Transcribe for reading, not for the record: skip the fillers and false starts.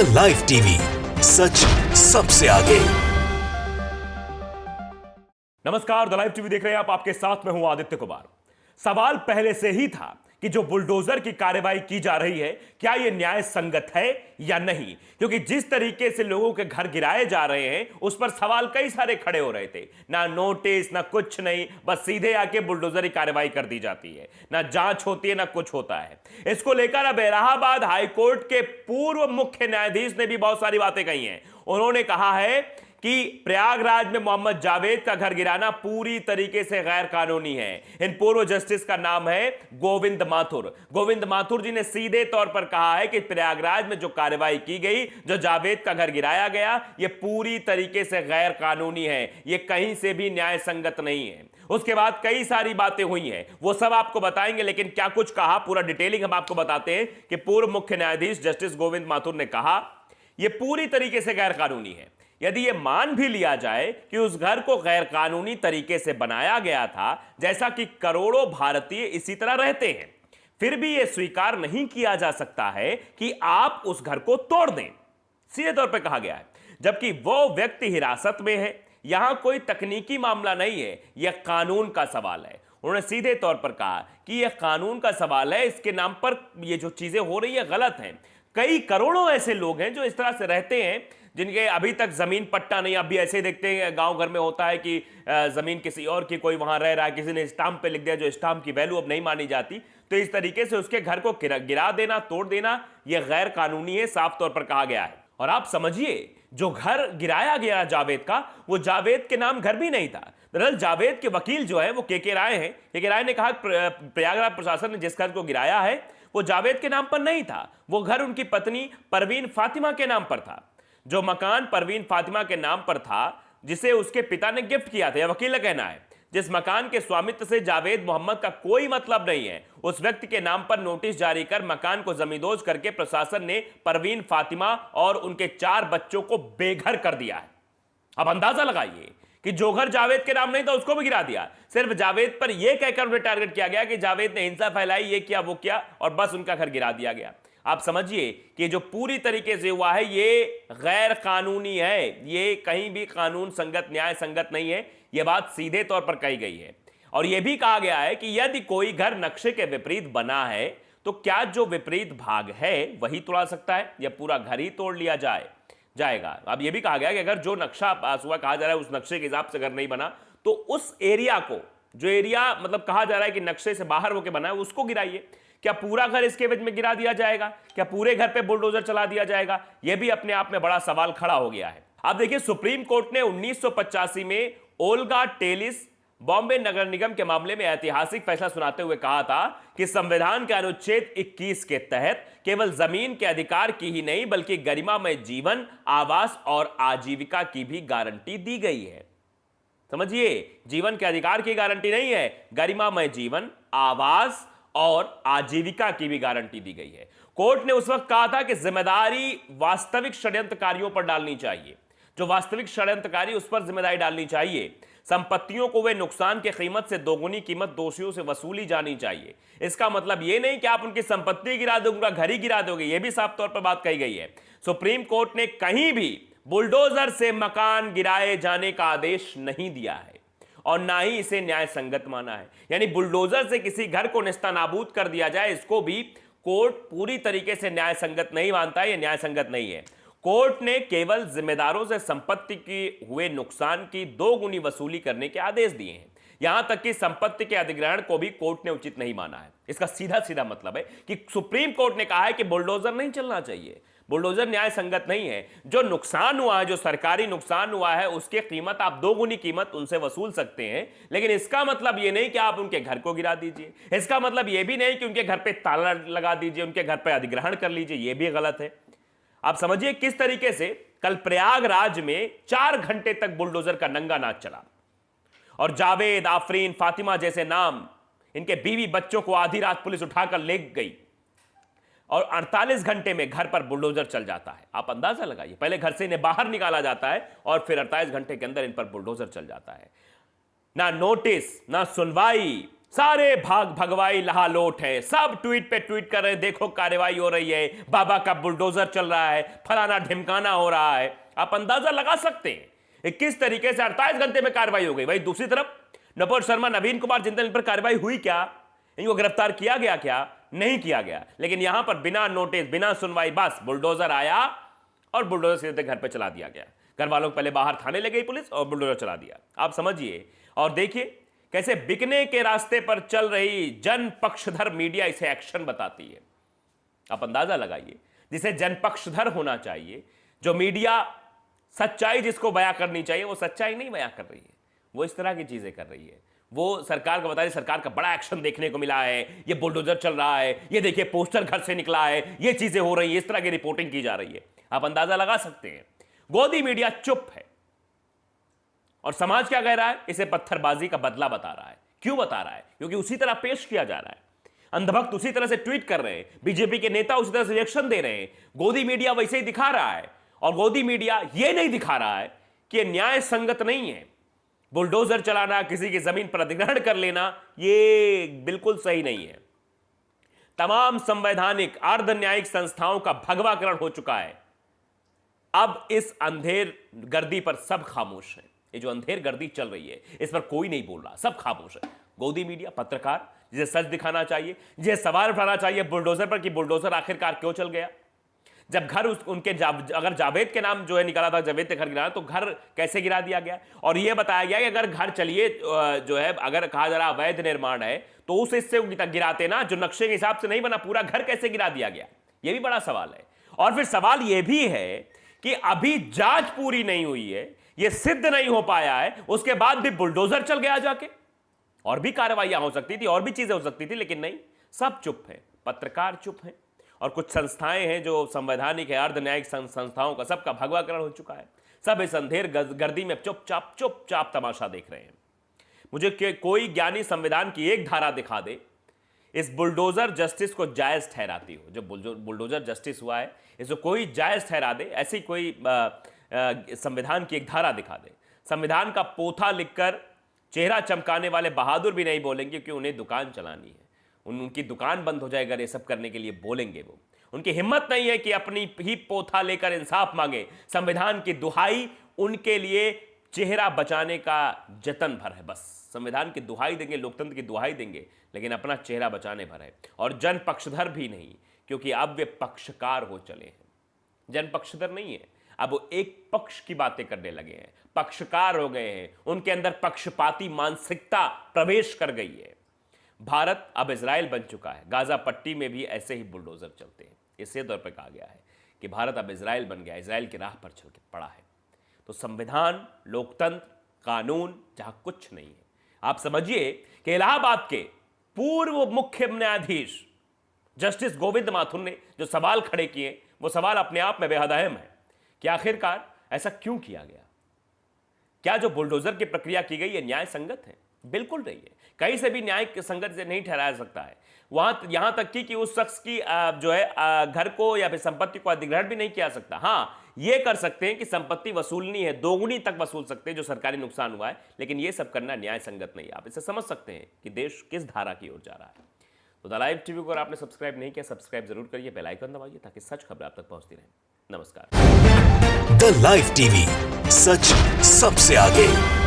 The live TV, सच सबसे आगे। नमस्कार, द लाइव टीवी देख रहे हैं आप। आपके साथ में हूं आदित्य कुमार। सवाल पहले से ही था कि जो बुलडोजर की कार्रवाई की जा रही है, क्या यह न्याय संगत है या नहीं, क्योंकि जिस तरीके से लोगों के घर गिराए जा रहे हैं उस पर सवाल कई सारे खड़े हो रहे थे। ना नोटिस, ना कुछ नहीं, बस सीधे आके बुलडोजर की कार्रवाई कर दी जाती है, ना जांच होती है, ना कुछ होता है। इसको लेकर अब इलाहाबाद हाईकोर्ट के पूर्व मुख्य न्यायाधीश ने भी बहुत सारी बातें कही हैं। उन्होंने कहा है कि प्रयागराज में मोहम्मद जावेद का घर गिराना पूरी तरीके से गैर कानूनी है। इन पूर्व जस्टिस का नाम है गोविंद माथुर। गोविंद माथुर जी ने सीधे तौर पर कहा है कि प्रयागराज में जो कार्रवाई की गई, जो जावेद का घर गिराया गया, यह पूरी तरीके से गैर कानूनी है, यह कहीं से भी न्याय संगत नहीं है। उसके बाद कई सारी बातें हुई हैं, वो सब आपको बताएंगे, लेकिन क्या कुछ कहा पूरा डिटेलिंग हम आपको बताते हैं कि पूर्व मुख्य न्यायाधीश जस्टिस गोविंद माथुर ने कहा यह पूरी तरीके से गैर कानूनी है। यदि यह मान भी लिया जाए कि उस घर को गैर कानूनी तरीके से बनाया गया था, जैसा कि करोड़ों भारतीय इसी तरह रहते हैं, फिर भी यह स्वीकार नहीं किया जा सकता है कि आप उस घर को तोड़ दें। सीधे तौर पर कहा गया है, जबकि वो व्यक्ति हिरासत में है। यहां कोई तकनीकी मामला नहीं है, यह कानून का सवाल है। उन्होंने सीधे तौर पर कहा कि यह कानून का सवाल है, इसके नाम पर यह जो चीजें हो रही है गलत हैं। कई करोड़ों ऐसे लोग हैं जो इस तरह से रहते हैं, जिनके अभी तक जमीन पट्टा नहीं। अभी ऐसे देखते हैं गांव घर में होता है कि जमीन किसी और की, कोई वहां रह रहा है, किसी ने स्टाम्प पे लिख दिया, जो स्टाम्प की वैल्यू अब नहीं मानी जाती, तो इस तरीके से उसके घर को गिरा देना, तोड़ देना, यह गैर कानूनी है, साफ तौर पर कहा गया है। और आप समझिए, जो घर गिराया गया जावेद का, वो जावेद के नाम घर भी नहीं था। दरअसल जावेद के वकील जो है वो के राय हैं। के राय ने कहा प्रयागराज प्रशासन ने जिस घर को गिराया है वो जावेद के नाम पर नहीं था, वो घर उनकी पत्नी परवीन फातिमा के नाम पर था। जो मकान परवीन फातिमा के नाम पर था, जिसे उसके पिता ने गिफ्ट किया था, यह वकील का कहना है, जिस मकान के स्वामित्व से जावेद मोहम्मद का कोई मतलब नहीं है, उस व्यक्ति के नाम पर नोटिस जारी कर मकान को जमींदोज करके प्रशासन ने परवीन फातिमा और उनके 4 बच्चों को बेघर कर दिया है। अब अंदाजा लगाइए कि जो घर जावेद के नाम नहीं था उसको भी गिरा दिया। सिर्फ जावेद पर यह कहकर उन्हें टारगेट किया गया कि जावेद ने हिंसा फैलाई, ये किया, वो किया, और बस उनका घर गिरा दिया गया। आप समझिए कि जो पूरी तरीके से हुआ है ये गैर कानूनी है, ये कहीं भी कानून संगत, न्याय संगत नहीं है। यह बात सीधे तौर पर कही गई है। और यह भी कहा गया है कि यदि कोई घर नक्शे के विपरीत बना है तो क्या जो विपरीत भाग है वही तोड़ा सकता है, या पूरा घर ही तोड़ लिया जाएगा। अब यह भी कहा गया कि अगर जो नक्शा पास हुआ, कहा जा रहा है उस नक्शे के हिसाब से घर नहीं बना, तो उस एरिया को, जो एरिया मतलब कहा जा रहा है कि नक्शे से बाहर होकर बना है, उसको गिराइए। क्या पूरा घर इसके एवज में गिरा दिया जाएगा? क्या पूरे घर पे बुलडोजर चला दिया जाएगा? यह भी अपने आप में बड़ा सवाल खड़ा हो गया है। आप देखिए, सुप्रीम कोर्ट ने 1985 में ओल्गा टेलिस बॉम्बे नगर निगम के मामले में ऐतिहासिक फैसला सुनाते हुए कहा था कि संविधान के अनुच्छेद 21 के तहत केवल जमीन के अधिकार की ही नहीं बल्कि गरिमामय जीवन, आवास और आजीविका की भी गारंटी दी गई है। समझिए, जीवन के अधिकार की गारंटी नहीं है, गरिमामय जीवन, आवास और आजीविका की भी गारंटी दी गई है। कोर्ट ने उस वक्त कहा था कि जिम्मेदारी वास्तविक षड्यंत्रकारियों पर डालनी चाहिए, जो वास्तविक षड्यंत्रकारी उस पर जिम्मेदारी डालनी चाहिए। संपत्तियों को वे नुकसान की कीमत से दोगुनी कीमत दोषियों से वसूली जानी चाहिए। इसका मतलब यह नहीं कि आप उनकी संपत्ति गिरा दोगे, घर ही गिरा दोगे, यह भी साफ तौर पर बात कही गई है। सुप्रीम कोर्ट ने कहीं भी बुलडोजर से मकान गिराए जाने का आदेश नहीं दिया है और ना ही इसे न्याय संगत माना है। यानी बुलडोजर से किसी घर को नेस्तनाबूद कर दिया जाए, इसको भी कोर्ट पूरी तरीके से न्याय संगत नहीं मानता है, यह न्याय संगत नहीं है। कोर्ट ने केवल जिम्मेदारों से संपत्ति के हुए नुकसान की 2 गुनी वसूली करने के आदेश दिए हैं। यहां तक कि संपत्ति के अधिग्रहण को भी कोर्ट ने उचित नहीं माना है। इसका सीधा सीधा मतलब है कि सुप्रीम कोर्ट ने कहा है कि बुलडोजर नहीं चलना चाहिए, बुलडोजर न्याय संगत नहीं है। जो नुकसान हुआ है, जो सरकारी नुकसान हुआ है, उसकी कीमत आप 2 गुनी कीमत उनसे वसूल सकते हैं, लेकिन इसका मतलब यह नहीं कि आप उनके घर को गिरा दीजिए। इसका मतलब यह भी नहीं कि उनके घर पे ताला लगा दीजिए, उनके घर पे अधिग्रहण कर लीजिए, यह भी गलत है। आप समझिए किस तरीके से कल प्रयागराज में 4 घंटे तक बुलडोजर का नंगा नाच चला और जावेद, आफरीन, फातिमा जैसे नाम, इनके बीवी बच्चों को आधी रात पुलिस उठाकर ले गई और 48 घंटे में घर पर बुलडोजर चल जाता है। आप अंदाजा लगाइए, पहले घर से इन्हें बाहर निकाला जाता है और फिर 48 घंटे के अंदर इन पर बुलडोजर चल जाता है। ना नोटिस, ना सुनवाई, सारे भाग भगवाई लहालोट है, सब ट्वीट पे ट्वीट कर रहे हैं, देखो कार्रवाई हो रही है, बाबा का बुलडोजर चल रहा है, फलाना ढिमकाना हो रहा है। आप अंदाजा लगा सकते हैं किस तरीके से 48 घंटे में कार्रवाई हो गई। भाई दूसरी तरफ नुपुर शर्मा, नवीन कुमार जिंदल पर कार्रवाई हुई क्या? इनको गिरफ्तार किया गया क्या? नहीं किया गया। लेकिन यहां पर बिना नोटिस, बिना सुनवाई, बस बुलडोजर आया और बुलडोजर सीधे घर पे चला दिया गया। घर वालों को पहले बाहर थाने ले गई पुलिस और बुलडोजर चला दिया। आप समझिए और देखिए कैसे बिकने के रास्ते पर चल रही जन पक्षधर मीडिया इसे एक्शन बताती है। आप अंदाजा लगाइए, जिसे जन पक्षधर होना चाहिए, जो मीडिया सच्चाई जिसको बयां करनी चाहिए, वो सच्चाई नहीं बयां कर रही है, वो इस तरह की चीजें कर रही है। वो सरकार को बता रही, सरकार का बड़ा एक्शन देखने को मिला है, ये बुलडोजर चल रहा है, ये देखिए पोस्टर घर से निकला है, ये चीजें हो रही है, इस तरह की रिपोर्टिंग की जा रही है। आप अंदाजा लगा सकते हैं। गोदी मीडिया चुप है और समाज क्या कह रहा है? इसे पत्थरबाजी का बदला बता रहा है। क्यों बता रहा है? क्योंकि उसी तरह पेश किया जा रहा है। अंधभक्त उसी तरह से ट्वीट कर रहे हैं, बीजेपी के नेता उसी तरह से रिएक्शन दे रहे हैं, गोदी मीडिया वैसे ही दिखा रहा है। और गोदी मीडिया यह नहीं दिखा रहा है कि यह न्याय संगत नहीं है। बुलडोजर चलाना, किसी की जमीन पर अधिग्रहण कर लेना, यह बिल्कुल सही नहीं है। तमाम संवैधानिक अर्ध न्यायिक संस्थाओं का भगवाकरण हो चुका है। अब इस अंधेर गर्दी पर सब खामोश हैं। ये जो अंधेर गर्दी चल रही है, इस पर कोई नहीं बोल रहा, सब खामोश है। गोदी मीडिया, पत्रकार जिसे सच दिखाना चाहिए, जिसे सवाल उठाना चाहिए बुलडोजर पर कि बुलडोजर आखिरकार क्यों चल गया। जब घर उनके अगर जावेद के नाम जो है निकाला था, जावेद के घर गिरा, तो घर कैसे गिरा दिया गया। और यह बताया गया कि अगर घर चलिए जो है, अगर कहा जा रहा अवैध निर्माण है, तो उस हिस्से को गिराते ना, जो नक्शे के हिसाब से नहीं बना, पूरा घर कैसे गिरा दिया गया। यह भी बड़ा सवाल है। और फिर सवाल यह भी है कि अभी जांच पूरी नहीं हुई है, यह सिद्ध नहीं हो पाया है, उसके बाद भी बुलडोजर चल गया जाके। और भी कार्रवाइयां हो सकती थी, और भी चीजें हो सकती थी, लेकिन नहीं, सब चुप है। पत्रकार चुप है और कुछ संस्थाएं हैं जो संवैधानिक है, अर्ध न्यायिक संस्थाओं का सबका भगवाकरण हो चुका है। सब इस अंधेर गर्दी में चुपचाप तमाशा देख रहे हैं। मुझे कोई ज्ञानी संविधान की एक धारा दिखा दे इस बुलडोजर जस्टिस को जायज ठहराती हो। जो बुलडोजर जस्टिस हुआ है, इसको कोई जायज ठहरा दे, ऐसी कोई संविधान की एक धारा दिखा दे। संविधान का पोथा लिखकर चेहरा चमकाने वाले बहादुर भी नहीं बोलेंगे क्योंकि उन्हें दुकान चलानी है। उनकी दुकान बंद हो जाएगा, ये सब करने के लिए बोलेंगे वो। उनकी हिम्मत नहीं है कि अपनी ही पोथा लेकर इंसाफ मांगे। संविधान की दुहाई उनके लिए चेहरा बचाने का जतन भर है। बस संविधान की दुहाई देंगे, लोकतंत्र की दुहाई देंगे, लेकिन अपना चेहरा बचाने भर है। और जन पक्षधर भी नहीं, क्योंकि अब वे पक्षकार हो चले हैं। जन पक्षधर नहीं है, अब वो एक पक्ष की बातें करने लगे हैं, पक्षकार हो गए हैं। उनके अंदर पक्षपाती मानसिकता प्रवेश कर गई है। भारत अब इजराइल बन चुका है। गाजा पट्टी में भी ऐसे ही बुलडोजर चलते हैं। इससे तौर पर कहा गया है कि भारत अब इजराइल बन गया, इजराइल की राह पर चल के पड़ा है। तो संविधान, लोकतंत्र, कानून जहां कुछ नहीं है। आप समझिए कि इलाहाबाद के पूर्व मुख्य न्यायाधीश जस्टिस गोविंद माथुर ने जो सवाल खड़े किए, वो सवाल अपने आप में बेहद अहम है कि आखिरकार ऐसा क्यों किया गया। क्या जो बुलडोजर की प्रक्रिया की गई है न्याय संगत है? बिल्कुल नहीं है। कहीं से भी न्याय संगत से नहीं ठहराया सकता है। यहां तक कि उस शख्स की जो है घर को या फिर संपत्ति को अधिग्रहण भी नहीं किया सकता। हाँ, ये कर सकते हैं कि संपत्ति वसूलनी है, दोगुनी तक वसूल सकते हैं जो सरकारी नुकसान हुआ है, लेकिन ये सब करना न्याय संगत नहीं है। आप इसे समझ सकते हैं कि देश किस धारा की ओर जा रहा है। तो द लाइव टीवी को अगर आपने सब्सक्राइब नहीं किया, सब्सक्राइब जरूर करिए, बेल आइकन दबाइए ताकि सच खबरें आप तक पहुंचती रहें। नमस्कार। द लाइव टीवी, सच सबसे आगे।